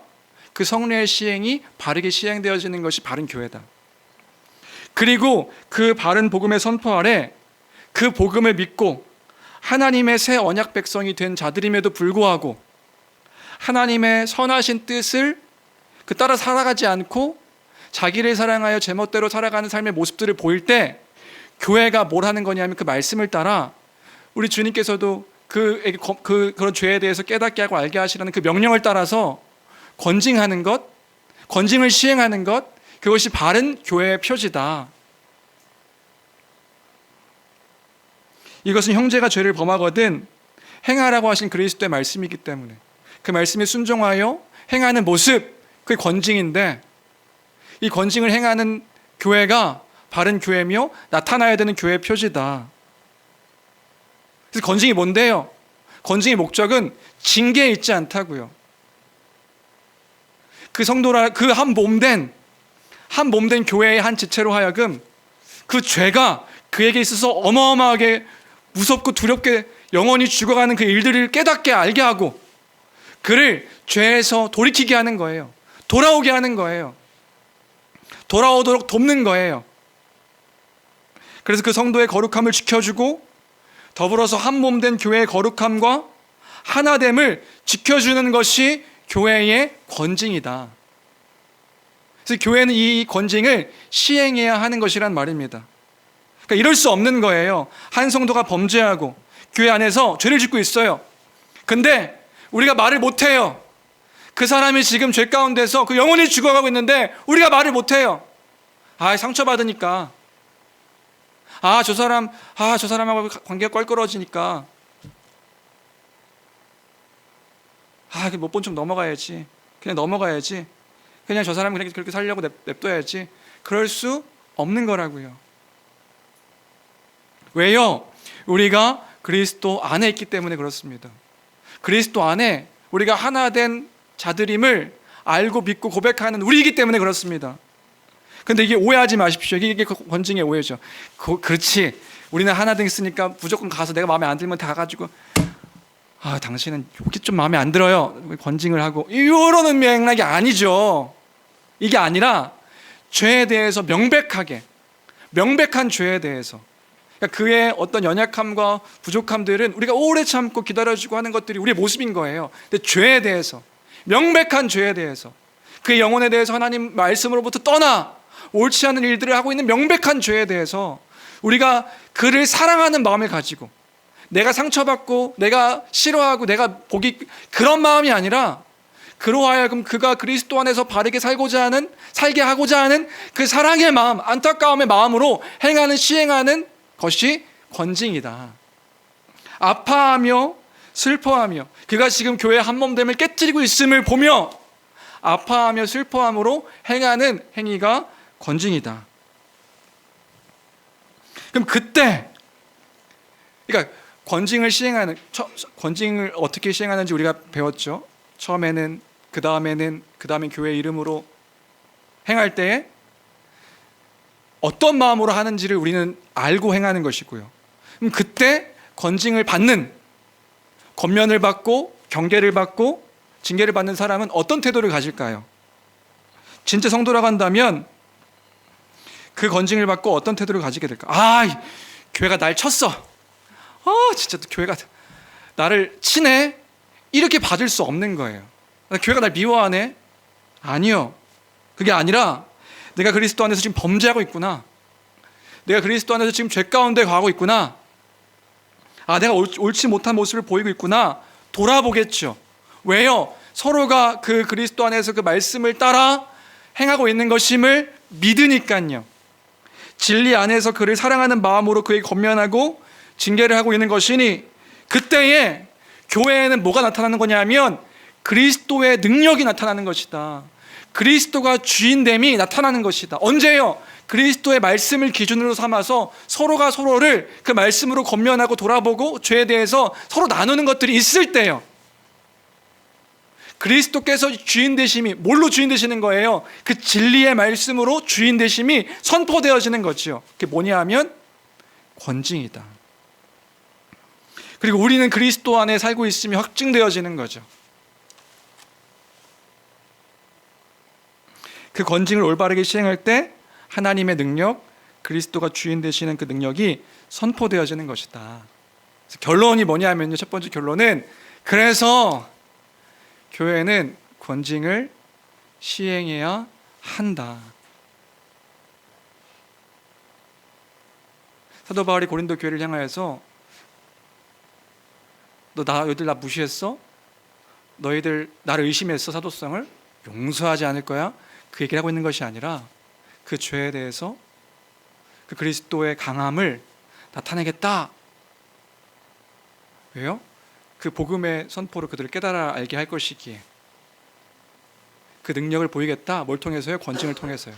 그 성례의 시행이 바르게 시행되어지는 것이 바른 교회다. 그리고 그 바른 복음의 선포 아래 그 복음을 믿고 하나님의 새 언약 백성이 된 자들임에도 불구하고 하나님의 선하신 뜻을 따라 살아가지 않고 자기를 사랑하여 제멋대로 살아가는 삶의 모습들을 보일 때 교회가 뭘 하는 거냐면 그 말씀을 따라 우리 주님께서도 그런 죄에 대해서 깨닫게 하고 알게 하시라는 그 명령을 따라서 권징하는 것, 권징을 시행하는 것, 그것이 바른 교회의 표지다. 이것은 형제가 죄를 범하거든 행하라고 하신 그리스도의 말씀이기 때문에 그 말씀에 순종하여 행하는 모습, 그게 권징인데, 이 권징을 행하는 교회가 바른 교회며 나타나야 되는 교회의 표지다. 그래서 권징이 뭔데요? 권징의 목적은 징계에 있지 않다고요. 그 성도라, 그 한 몸된 교회의 한 지체로 하여금 그 죄가 그에게 있어서 어마어마하게 무섭고 두렵게 영원히 죽어가는 그 일들을 깨닫게 알게 하고 그를 죄에서 돌이키게 하는 거예요. 돌아오게 하는 거예요. 돌아오도록 돕는 거예요. 그래서 그 성도의 거룩함을 지켜주고 더불어서 한 몸된 교회의 거룩함과 하나됨을 지켜주는 것이 교회의 권징이다. 그래서 교회는 이 권징을 시행해야 하는 것이란 말입니다. 그러니까 이럴 수 없는 거예요. 한 성도가 범죄하고 교회 안에서 죄를 짓고 있어요. 근데 우리가 말을 못해요. 그 사람이 지금 죄 가운데서 그 영혼이 죽어가고 있는데 우리가 말을 못해요. 상처받으니까. 저 사람하고 관계가 껄끄러지니까. 못 본 척 넘어가야지. 그냥 넘어가야지. 그냥 저 사람 그냥 그렇게 살려고 냅둬야지. 그럴 수 없는 거라고요. 왜요? 우리가 그리스도 안에 있기 때문에 그렇습니다. 그리스도 안에 우리가 하나 된 자들임을 알고 믿고 고백하는 우리이기 때문에 그렇습니다. 근데 이게 오해하지 마십시오. 이게 권징의 오해죠. 그렇지. 우리는 하나 됐으니까 무조건 가서 내가 마음에 안 들면 다 가지고 당신은 여기 좀 마음에 안 들어요. 권징을 하고 이런 맥락이 아니죠. 이게 아니라 죄에 대해서 명백한 죄에 대해서, 그러니까 그의 어떤 연약함과 부족함들은 우리가 오래 참고 기다려주고 하는 것들이 우리의 모습인 거예요. 근데 죄에 대해서, 명백한 죄에 대해서, 그의 영혼에 대해서 하나님 말씀으로부터 떠나 옳지 않은 일들을 하고 있는 명백한 죄에 대해서 우리가 그를 사랑하는 마음을 가지고, 내가 상처받고 내가 싫어하고 내가 그런 마음이 아니라 그로 하여금 그가 그리스도 안에서 바르게 살게 하고자 하는 그 사랑의 마음, 안타까움의 마음으로 시행하는 것이 권징이다. 아파하며 슬퍼하며 그가 지금 교회의 한몸됨을 깨뜨리고 있음을 보며 아파하며 슬퍼함으로 행하는 행위가 권징이다. 그럼 그러니까 권징을 어떻게 시행하는지 우리가 배웠죠. 처음에는, 그 다음에 교회 이름으로 행할 때에 어떤 마음으로 하는지를 우리는 알고 행하는 것이고요. 그럼 그때 권징을 받는, 권면을 받고 경계를 받고 징계를 받는 사람은 어떤 태도를 가질까요? 진짜 성도라고 한다면 그 건징을 받고 어떤 태도를 가지게 될까? 교회가 날 쳤어. 진짜 교회가 나를 치네. 이렇게 받을 수 없는 거예요. 교회가 날 미워하네. 아니요. 그게 아니라 내가 그리스도 안에서 지금 범죄하고 있구나. 내가 그리스도 안에서 지금 죄 가운데 가고 있구나. 내가 옳지 못한 모습을 보이고 있구나. 돌아보겠죠. 왜요? 서로가 그 그리스도 안에서 그 말씀을 따라 행하고 있는 것임을 믿으니까요. 진리 안에서 그를 사랑하는 마음으로 그에게 권면하고 징계를 하고 있는 것이니, 그때에 교회에는 뭐가 나타나는 거냐면 그리스도의 능력이 나타나는 것이다. 그리스도가 주인됨이 나타나는 것이다. 언제요? 그리스도의 말씀을 기준으로 삼아서 서로가 서로를 그 말씀으로 권면하고 돌아보고 죄에 대해서 서로 나누는 것들이 있을 때요. 그리스도께서 주인 되심이, 뭘로 주인 되시는 거예요? 그 진리의 말씀으로 주인 되심이 선포되어지는 거지요. 그게 뭐냐 하면 권징이다. 그리고 우리는 그리스도 안에 살고 있음이 확증되어지는 거죠. 그 권징을 올바르게 시행할 때 하나님의 능력, 그리스도가 주인 되시는 그 능력이 선포되어지는 것이다. 그래서 결론이 뭐냐 하면요, 첫 번째 결론은, 그래서 교회는 권징을 시행해야 한다. 사도 바울이 고린도 교회를 향하여서 너희들 나 무시했어? 너희들 나를 의심했어? 사도성을 용서하지 않을 거야? 그 얘기를 하고 있는 것이 아니라 그 죄에 대해서 그 그리스도의 강함을 나타내겠다. 왜요? 그 복음의 선포로 그들을 깨달아 알게 할 것이기에. 그 능력을 보이겠다. 뭘 통해서요? 권징을 통해서요.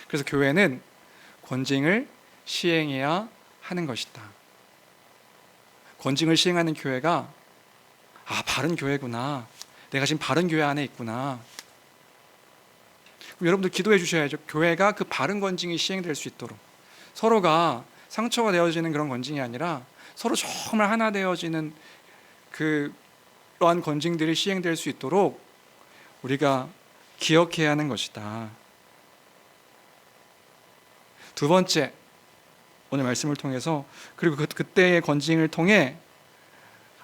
그래서 교회는 권징을 시행해야 하는 것이다. 권징을 시행하는 교회가 바른 교회구나. 내가 지금 바른 교회 안에 있구나. 그럼 여러분들 기도해 주셔야죠. 교회가 그 바른 권징이 시행될 수 있도록. 서로가 상처가 되어지는 그런 권징이 아니라 서로 정말 하나 되어지는 그러한 권징들이 시행될 수 있도록 우리가 기억해야 하는 것이다. 두 번째, 오늘 말씀을 통해서, 그리고 그때의 권징을 통해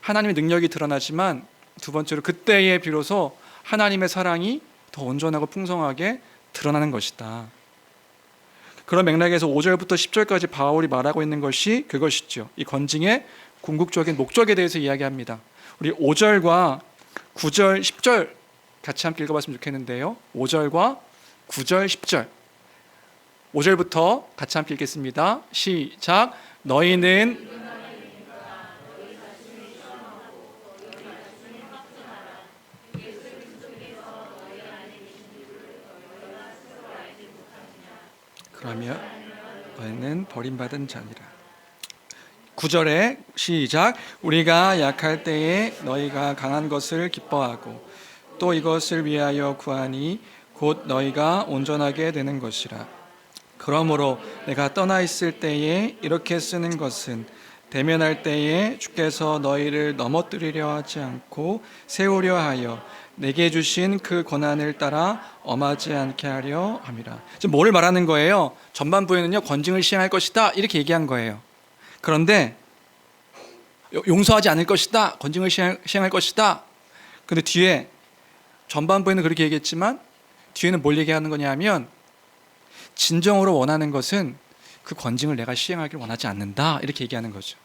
하나님의 능력이 드러나지만, 두 번째로 그때에 비로소 하나님의 사랑이 더 온전하고 풍성하게 드러나는 것이다. 그런 맥락에서 5절부터 10절까지 바울이 말하고 있는 것이 그것이죠. 이 권징의 궁극적인 목적에 대해서 이야기합니다. 우리 5절과 9절, 10절 같이 함께 읽어봤으면 좋겠는데요. 5절과 9절, 10절. 5절부터 같이 함께 읽겠습니다. 시작. 너희는 그러면 너희는 버림받은 자니라. 9절에 시작. 우리가 약할 때에 너희가 강한 것을 기뻐하고 또 이것을 위하여 구하니 곧 너희가 온전하게 되는 것이라. 그러므로 내가 떠나 있을 때에 이렇게 쓰는 것은 대면할 때에 주께서 너희를 넘어뜨리려 하지 않고 세우려 하여 내게 주신 그 권한을 따라 엄하지 않게 하려 함이라. 지금 뭐를 말하는 거예요? 전반부에는요, 권징을 시행할 것이다 이렇게 얘기한 거예요. 그런데 용서하지 않을 것이다, 권징을 시행할 것이다. 근데 뒤에 전반부에는 그렇게 얘기했지만 뒤에는 뭘 얘기하는 거냐 하면, 진정으로 원하는 것은 그 권징을 내가 시행하기를 원하지 않는다 이렇게 얘기하는 거죠.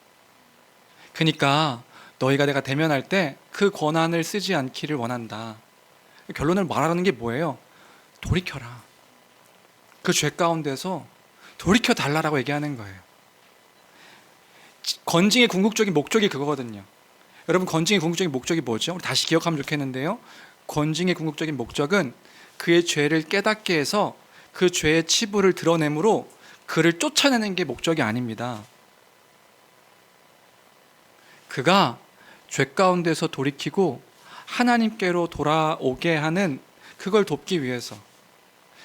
그러니까 너희가 내가 대면할 때 그 권한을 쓰지 않기를 원한다. 결론을 말하는 게 뭐예요? 돌이켜라. 그 죄 가운데서 돌이켜 달라라고 얘기하는 거예요. 권징의 궁극적인 목적이 그거거든요. 여러분, 권징의 궁극적인 목적이 뭐죠? 우리 다시 기억하면 좋겠는데요. 권징의 궁극적인 목적은 그의 죄를 깨닫게 해서 그 죄의 치부를 드러내므로 그를 쫓아내는 게 목적이 아닙니다. 그가 죄 가운데서 돌이키고 하나님께로 돌아오게 하는, 그걸 돕기 위해서.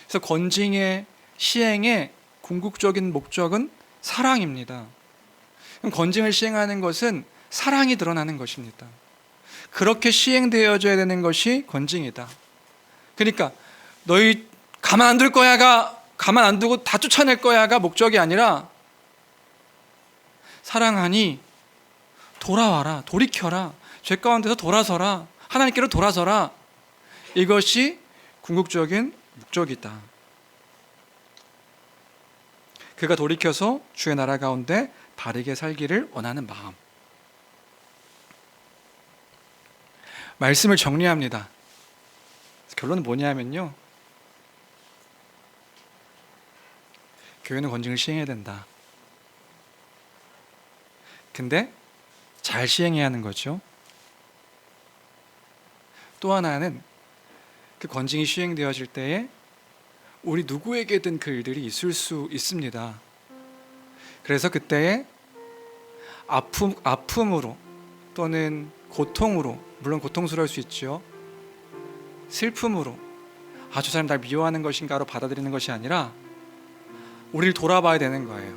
그래서 권징의 시행의 궁극적인 목적은 사랑입니다. 그럼 권징을 시행하는 것은 사랑이 드러나는 것입니다. 그렇게 시행되어져야 되는 것이 권징이다. 그러니까 너희 가만 안 둘 거야가, 가만 안 두고 다 쫓아낼 거야가 목적이 아니라 사랑하니 돌아와라, 돌이켜라, 죄 가운데서 돌아서라, 하나님께로 돌아서라. 이것이 궁극적인 목적이다. 그가 돌이켜서 주의 나라 가운데 바르게 살기를 원하는 마음. 말씀을 정리합니다. 결론은 뭐냐면요, 교회는 권징을 시행해야 된다. 근데 잘 시행해야 하는 거죠. 또 하나는 그 권징이 시행되어질 때에 우리 누구에게든 그 일들이 있을 수 있습니다. 그래서 그때에 아픔으로 또는 고통으로, 물론 고통스러울 수 있죠. 슬픔으로, 아, 저 사람 날 미워하는 것인가로 받아들이는 것이 아니라 우리를 돌아봐야 되는 거예요.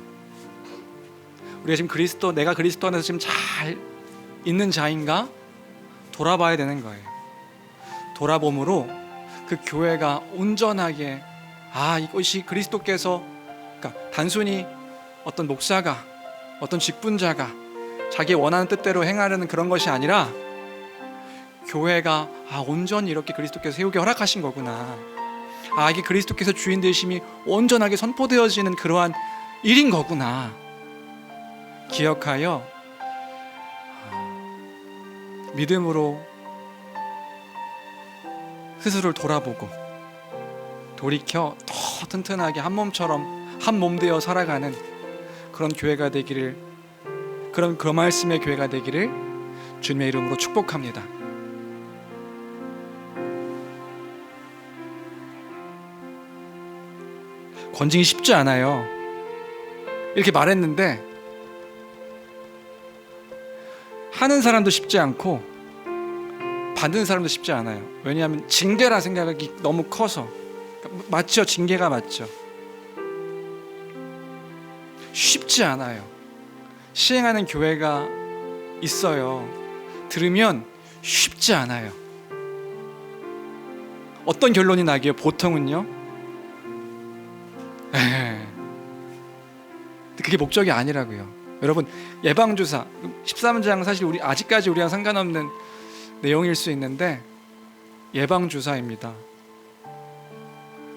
우리가 지금 내가 그리스도 안에서 지금 잘 있는 자인가? 돌아봐야 되는 거예요. 돌아봄으로 그 교회가 온전하게, 아, 이것이 그리스도께서, 그러니까 단순히 어떤 목사가, 어떤 직분자가 자기 원하는 뜻대로 행하려는 그런 것이 아니라 교회가, 아, 온전히 이렇게 그리스도께서 세우게 허락하신 거구나, 아, 이게 그리스도께서 주인 되심이 온전하게 선포되어지는 그러한 일인 거구나 기억하여 믿음으로 스스로를 돌아보고 돌이켜 더 튼튼하게 한 몸처럼 한 몸 되어 살아가는 그런 교회가 되기를, 그런 그 말씀의 교회가 되기를 주님의 이름으로 축복합니다. 권징이 쉽지 않아요. 이렇게 말했는데 하는 사람도 쉽지 않고 받는 사람도 쉽지 않아요. 왜냐하면 징계라 생각이 너무 커서. 맞죠? 징계가 맞죠. 쉽지 않아요. 시행하는 교회가 있어요. 들으면 쉽지 않아요. 어떤 결론이 나게요? 보통은요, 그게 목적이 아니라고요. 여러분, 예방주사 13장 사실 아직까지 우리랑 상관없는 내용일 수 있는데 예방주사입니다.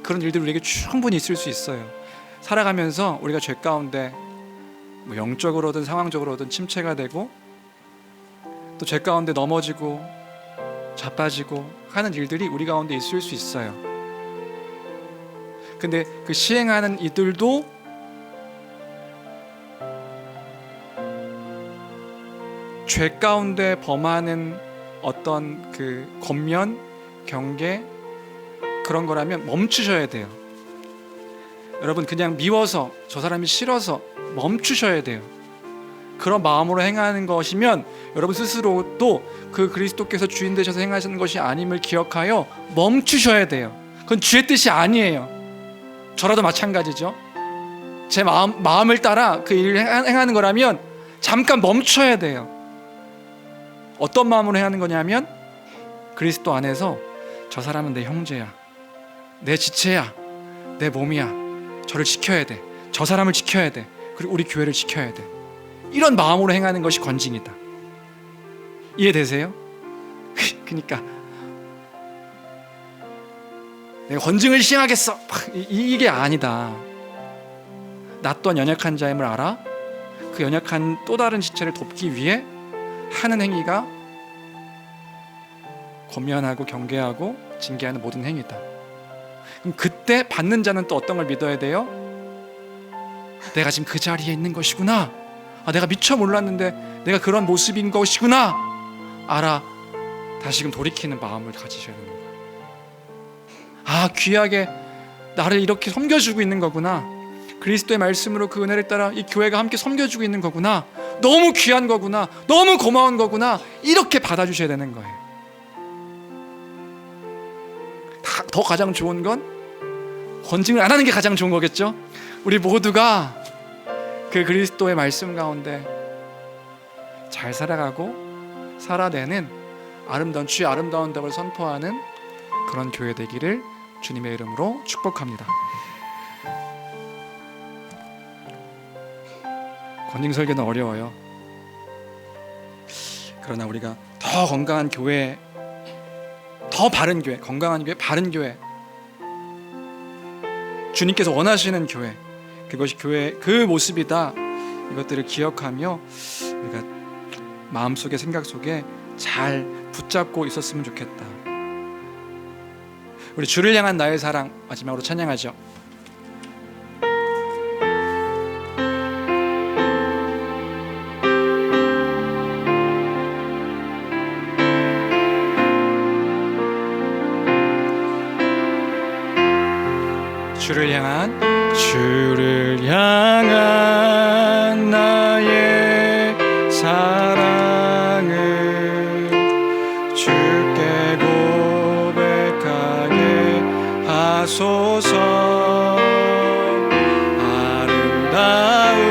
그런 일들이 우리에게 충분히 있을 수 있어요. 살아가면서 우리가 죄 가운데 뭐 영적으로든 상황적으로든 침체가 되고 또 죄 가운데 넘어지고 자빠지고 하는 일들이 우리 가운데 있을 수 있어요. 근데 그 시행하는 이들도 죄 가운데 범하는 어떤 그 권면, 경계, 그런 거라면 멈추셔야 돼요. 여러분, 그냥 미워서, 저 사람이 싫어서 멈추셔야 돼요. 그런 마음으로 행하는 것이면 여러분 스스로도 그 그리스도께서 주인 되셔서 행하시는 것이 아님을 기억하여 멈추셔야 돼요. 그건 주의 뜻이 아니에요. 저라도 마찬가지죠. 제 마음을 따라 그 일을 행하는 거라면 잠깐 멈춰야 돼요. 어떤 마음으로 행하는 거냐면 그리스도 안에서 저 사람은 내 형제야, 내 지체야, 내 몸이야, 저를 지켜야 돼, 저 사람을 지켜야 돼, 그리고 우리 교회를 지켜야 돼, 이런 마음으로 행하는 것이 권징이다. 이해되세요? 그러니까 내가 권징을 시행하겠어, 이게 아니다. 나 또한 연약한 자임을 알아 그 연약한 또 다른 지체를 돕기 위해 하는 행위가 권면하고 경계하고 징계하는 모든 행위다. 그럼 그때 받는 자는 또 어떤 걸 믿어야 돼요? 내가 지금 그 자리에 있는 것이구나, 아, 내가 미처 몰랐는데 내가 그런 모습인 것이구나 알아, 다시금 돌이키는 마음을 가지셔야 되는 거예요. 아, 귀하게 나를 이렇게 섬겨주고 있는 거구나, 그리스도의 말씀으로 그 은혜를 따라 이 교회가 함께 섬겨주고 있는 거구나, 너무 귀한 거구나, 너무 고마운 거구나, 이렇게 받아주셔야 되는 거예요. 더 가장 좋은 건 권징을 안 하는 게 가장 좋은 거겠죠. 우리 모두가 그 그리스도의 말씀 가운데 잘 살아가고 살아내는 아름다운 주의 아름다운 답을 선포하는 그런 교회 되기를 주님의 이름으로 축복합니다. 권징 설교는 어려워요. 그러나 우리가 더 건강한 교회, 더 바른 교회, 건강한 교회, 바른 교회, 주님께서 원하시는 교회, 그것이 교회 그 모습이다. 이것들을 기억하며 우리가 마음속에 생각 속에 잘 붙잡고 있었으면 좋겠다. 우리 주를 향한 나의 사랑 마지막으로 찬양하죠. 주를 향한 나의 사랑을 주께 고백하게 하소서. 아름다운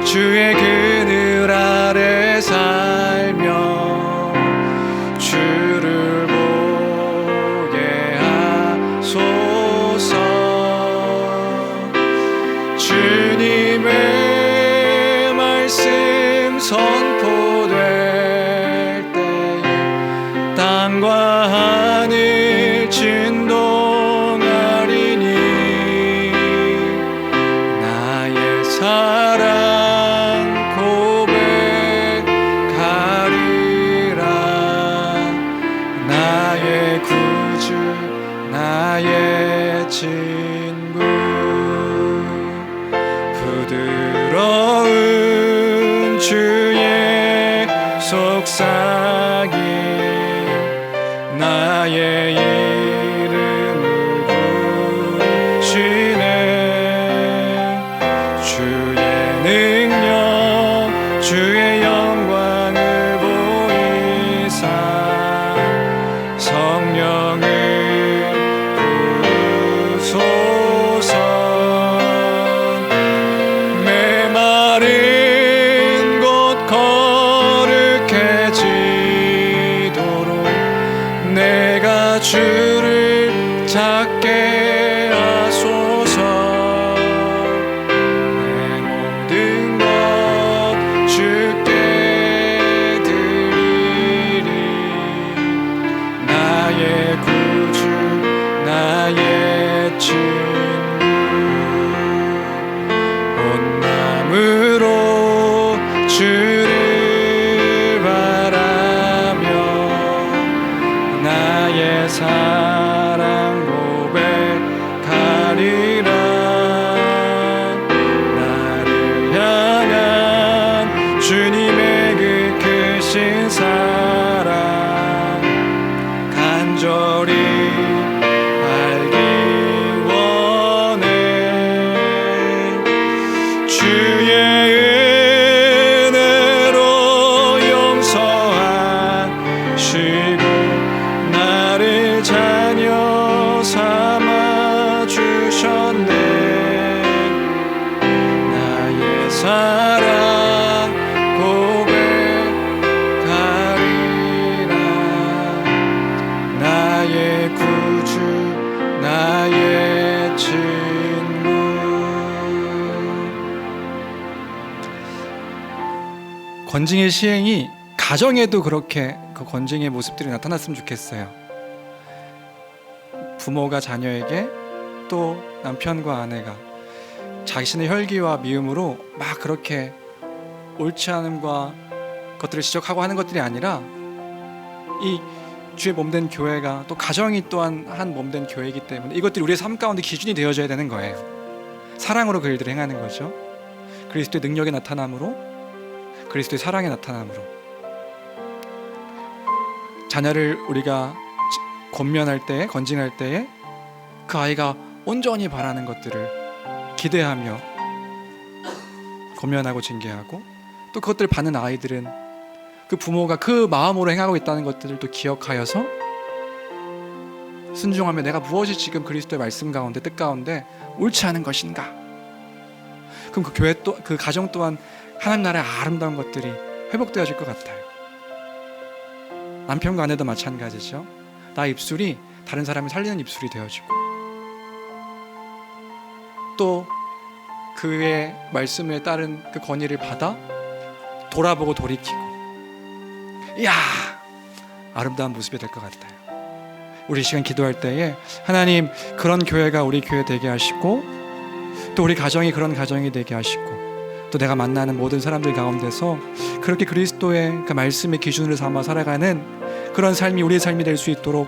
주의 그늘 아래 살며 주를 보게 하소서. 주님의 말씀 선포될 때에 땅과 하늘 진동하리니 나의 사랑 고백하리라. 나의 구주 나의 친구 부드러운 주의 속삭임 나의 이름을 부르시네. 주의 능력 주의 영광을 보이사 성령을 부으소서. 메마른 곳 거룩해지도록 내가 주를 찾게 하소서. 내 모든 것 주께 드리리. 나의 구주 나의 친구 온 마음으로 주를 바라며 나의 사랑 고백하리라. 나를 향한 주님의 그 크신 사랑 간절히 알기 원해. 주의 은혜로 용서하시고 나를 자녀 삼아 주셨네. 나의 사랑 고백하리라. 나의 구주 나의 친구. 권징의 시행이 가정에도 그렇게 그 권징의 모습들이 나타났으면 좋겠어요. 부모가 자녀에게 또 남편과 아내가 자신의 혈기와 미움으로 막 그렇게 옳지 않음과 것들을 지적하고 하는 것들이 아니라 이 주의 몸된 교회가 또 가정이 또한 한 몸된 교회이기 때문에 이것들이 우리의 삶 가운데 기준이 되어져야 되는 거예요. 사랑으로 그 일들을 행하는 거죠. 그리스도의 능력의 나타남으로, 그리스도의 사랑의 나타남으로. 자녀를 우리가 권면할 때에, 권징할 때에 그 아이가 온전히 바라는 것들을 기대하며 권면하고 징계하고, 또 그것들을 받는 아이들은 그 부모가 그 마음으로 행하고 있다는 것들을 또 기억하여서 순종하며 내가 무엇이 지금 그리스도의 말씀 가운데, 뜻 가운데 옳지 않은 것인가. 그럼 그 교회 또, 그 가정 또한 하나님 나라의 아름다운 것들이 회복되어질 것 같아요. 남편과 아내도 마찬가지죠. 나 입술이 다른 사람을 살리는 입술이 되어지고, 또 그의 말씀에 따른 그 건의를 받아 돌아보고 돌이키고, 이야, 아름다운 모습이 될 것 같아요. 우리 시간 기도할 때에 하나님, 그런 교회가 우리 교회 되게 하시고, 또 우리 가정이 그런 가정이 되게 하시고, 또 내가 만나는 모든 사람들 가운데서 그렇게 그리스도의 그 말씀의 기준으로 삼아 살아가는 그런 삶이 우리의 삶이 될 수 있도록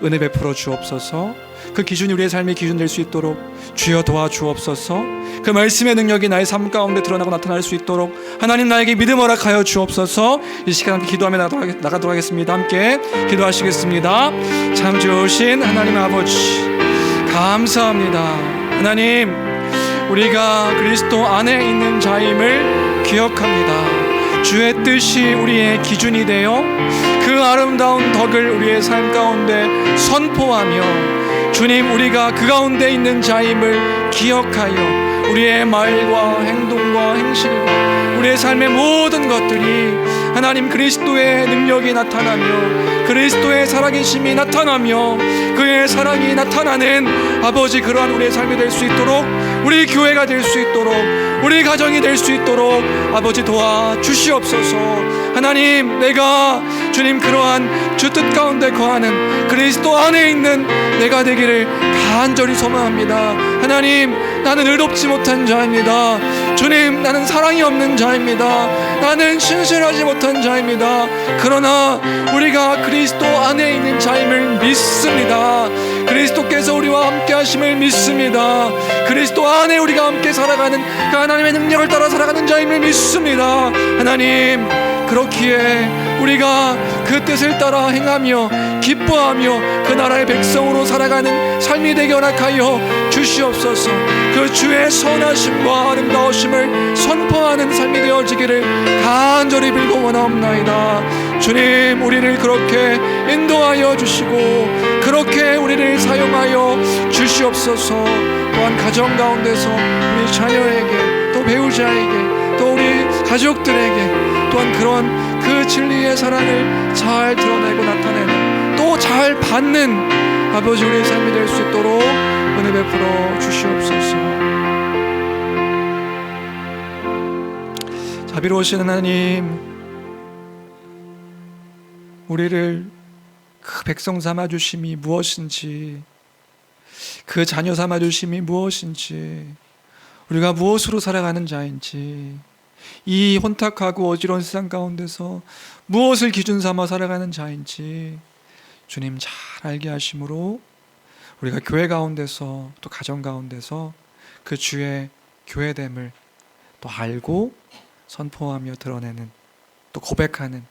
은혜 베풀어 주옵소서. 그 기준이 우리의 삶의 기준 될 수 있도록 주여 도와주옵소서. 그 말씀의 능력이 나의 삶 가운데 드러나고 나타날 수 있도록 하나님 나에게 믿음 허락하여 주옵소서. 이 시간 함께 기도하며 나가도록 하겠습니다. 함께 기도하시겠습니다. 참 좋으신 하나님 아버지, 감사합니다. 하나님, 우리가 그리스도 안에 있는 자임을 기억합니다. 주의 뜻이 우리의 기준이 되어 그 아름다운 덕을 우리의 삶 가운데 선포하며, 주님, 우리가 그 가운데 있는 자임을 기억하여 우리의 말과 행동과 행실과 우리의 삶의 모든 것들이 하나님 그리스도의 능력이 나타나며 그리스도의 살아계심이 나타나며 그의 사랑이 나타나는 아버지, 그러한 우리의 삶이 될 수 있도록, 우리 교회가 될 수 있도록, 우리 가정이 될 수 있도록 아버지 도와주시옵소서. 하나님, 내가 주님 그러한 주 뜻 가운데 거하는 그리스도 안에 있는 내가 되기를 간절히 소망합니다. 하나님, 나는 의롭지 못한 자입니다. 주님, 나는 사랑이 없는 자입니다. 나는 신실하지 못한 자입니다. 그러나 우리가 그리스도 안에 있는 자임을 믿습니다. 그리스도께서 우리와 함께 하심을 믿습니다. 그리스도 안에 우리가 함께 살아가는 그 하나님의 능력을 따라 살아가는 자임을 믿습니다. 하나님, 그렇기에 우리가 그 뜻을 따라 행하며 기뻐하며 그 나라의 백성으로 살아가는 삶이 되게 허락하여 주시옵소서. 그 주의 선하심과 아름다우심을 선포하는 삶이 되어지기를 간절히 빌고 원하옵나이다. 주님, 우리를 그렇게 인도하여 주시고 그렇게 우리를 사용하여 주시옵소서. 또한 가정 가운데서 우리 자녀에게, 또 배우자에게, 또 우리 가족들에게 또한 그런 그 진리의 사랑을 잘 드러내고 나타내는, 또 잘 받는 아버지, 우리의 삶이 될 수 있도록 은혜 베풀어 주시옵소서. 자비로우신 하나님, 우리를 그 백성 삼아 주심이 무엇인지, 그 자녀 삼아 주심이 무엇인지, 우리가 무엇으로 살아가는 자인지, 이 혼탁하고 어지러운 세상 가운데서 무엇을 기준 삼아 살아가는 자인지 주님 잘 알게 하심으로 우리가 교회 가운데서, 또 가정 가운데서 그 주의 교회됨을 또 알고 선포하며 드러내는, 또 고백하는,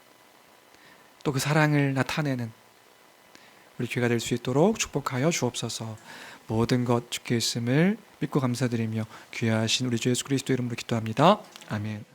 또 그 사랑을 나타내는 우리 교회가 될 수 있도록 축복하여 주옵소서. 모든 것 주께 있음을 믿고 감사드리며 귀하신 우리 주 예수 그리스도 이름으로 기도합니다. 아멘.